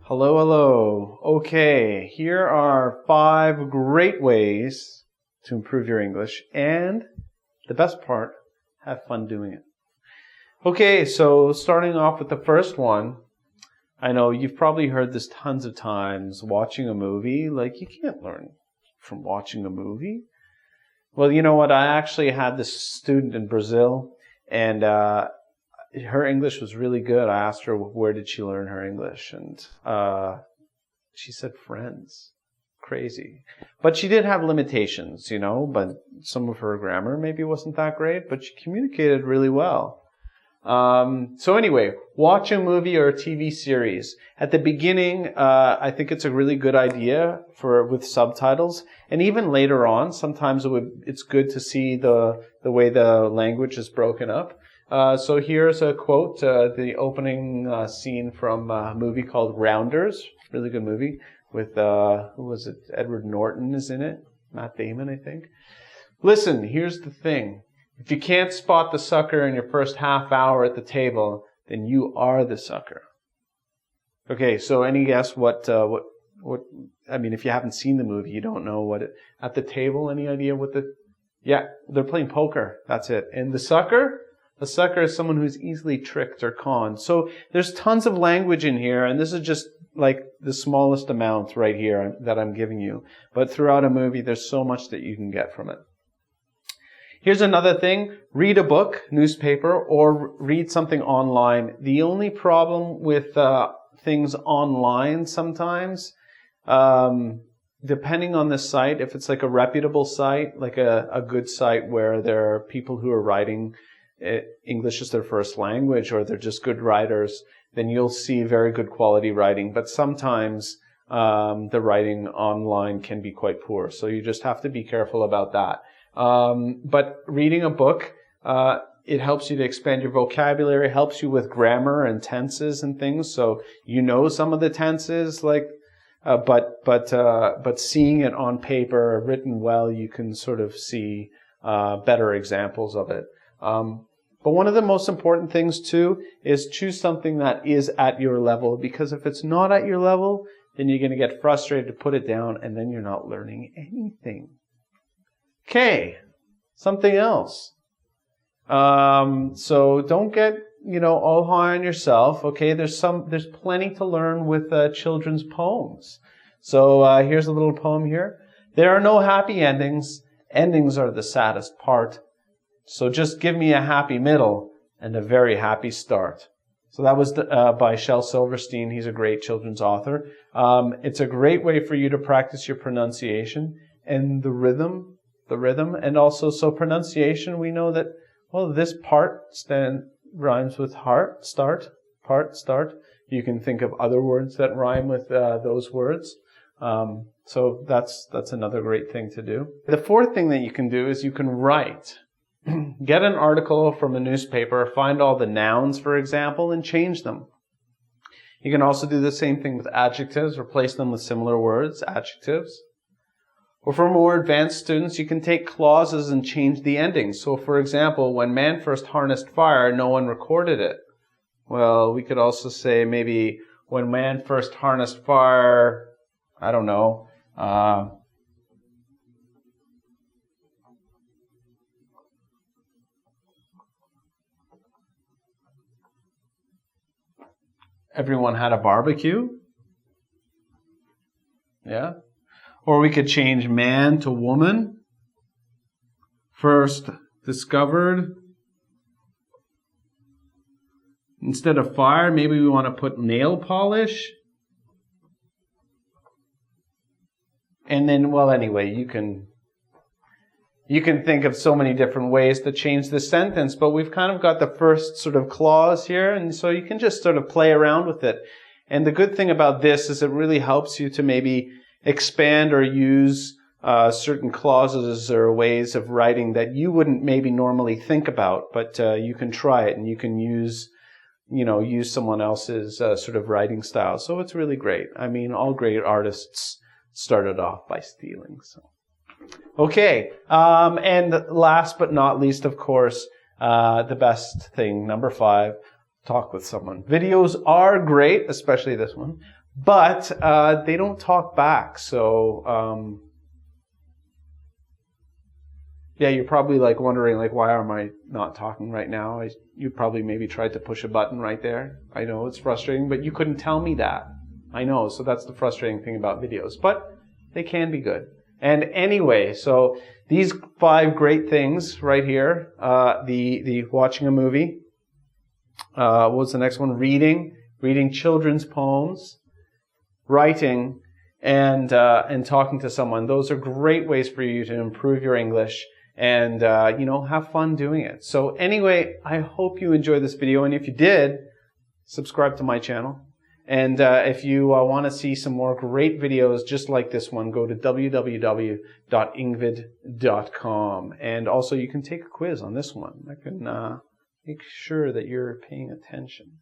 Hello, hello. Okay, here are 5 great ways to improve your English, and the best part, have fun doing it. Okay, so starting off with the first one, I know you've probably heard this tons of times, watching a movie, like you can't learn from watching a movie. Well, you know what, I actually had this student in Brazil, and her English was really good. I asked her where did she learn her English, and she said Friends. Crazy. But she did have limitations, but some of her grammar maybe wasn't that great, but she communicated really well. So anyway, watch a movie or a TV series. At the beginning, I think it's a really good idea with subtitles, and even later on, sometimes it's good to see the way the language is broken up. So here's a quote, the opening scene from a movie called Rounders, really good movie, with, who was it? Edward Norton is in it, Matt Damon, I think. Listen, here's the thing. If you can't spot the sucker in your first half hour at the table, then you are the sucker. Okay, so any guess what, I mean, if you haven't seen the movie, you don't know at the table, any idea yeah, they're playing poker, that's it. And the sucker? A sucker is someone who's easily tricked or conned. So there's tons of language in here, and this is just like the smallest amount right here that I'm giving you. But throughout a movie, there's so much that you can get from it. Here's another thing. Read a book, newspaper, or read something online. The only problem with things online sometimes, depending on the site, if it's like a reputable site, like a good site where there are people who are writing English is their first language, or they're just good writers, then you'll see very good quality writing. But sometimes the writing online can be quite poor, so you just have to be careful about that. But reading a book, it helps you to expand your vocabulary, helps you with grammar and tenses and things. So you know some of the tenses, but seeing it on paper, written well, you can sort of see better examples of it. But one of the most important things too is choose something that is at your level, because if it's not at your level, then you're going to get frustrated to put it down, and then you're not learning anything. Okay, something else. So don't get, all high on yourself. Okay, there's plenty to learn with children's poems. So here's a little poem here. There are no happy endings. Endings are the saddest part. So just give me a happy middle and a very happy start. So that was by Shel Silverstein. He's a great children's author. It's a great way for you to practice your pronunciation and the rhythm, and also, so pronunciation, we know that, well, this part rhymes with heart, start, part, start. You can think of other words that rhyme with those words. So that's another great thing to do. The fourth thing that you can do is you can write. Get an article from a newspaper, find all the nouns, for example, and change them. You can also do the same thing with adjectives, replace them with similar words, adjectives. Or for more advanced students, you can take clauses and change the endings. So, for example, when man first harnessed fire, no one recorded it. Well, we could also say maybe when man first harnessed fire, I don't know, everyone had a barbecue. Yeah. Or we could change man to woman. First discovered. Instead of fire, maybe we want to put nail polish. And then, well, anyway, you can think of so many different ways to change the sentence, but we've kind of got the first sort of clause here, and so you can just sort of play around with it. And the good thing about this is it really helps you to maybe expand or use certain clauses or ways of writing that you wouldn't maybe normally think about, but you can try it, and you can use someone else's sort of writing style. So it's really great. I mean, all great artists started off by stealing, so. Okay, and last but not least, of course, the best thing, number 5, talk with someone. Videos are great, especially this one, But they don't talk back, so yeah, you're probably like wondering, like, why am I not talking right now? You probably maybe tried to push a button right there. I know it's frustrating, but you couldn't tell me that. I know, so that's the frustrating thing about videos, but they can be good. And anyway, so these 5 great things right here, the watching a movie, what's the next one? Reading children's poems, writing, and talking to someone. Those are great ways for you to improve your English and, have fun doing it. So anyway, I hope you enjoyed this video. And if you did, subscribe to my channel. And if you want to see some more great videos just like this one, go to www.ingvid.com. And also you can take a quiz on this one. I can make sure that you're paying attention.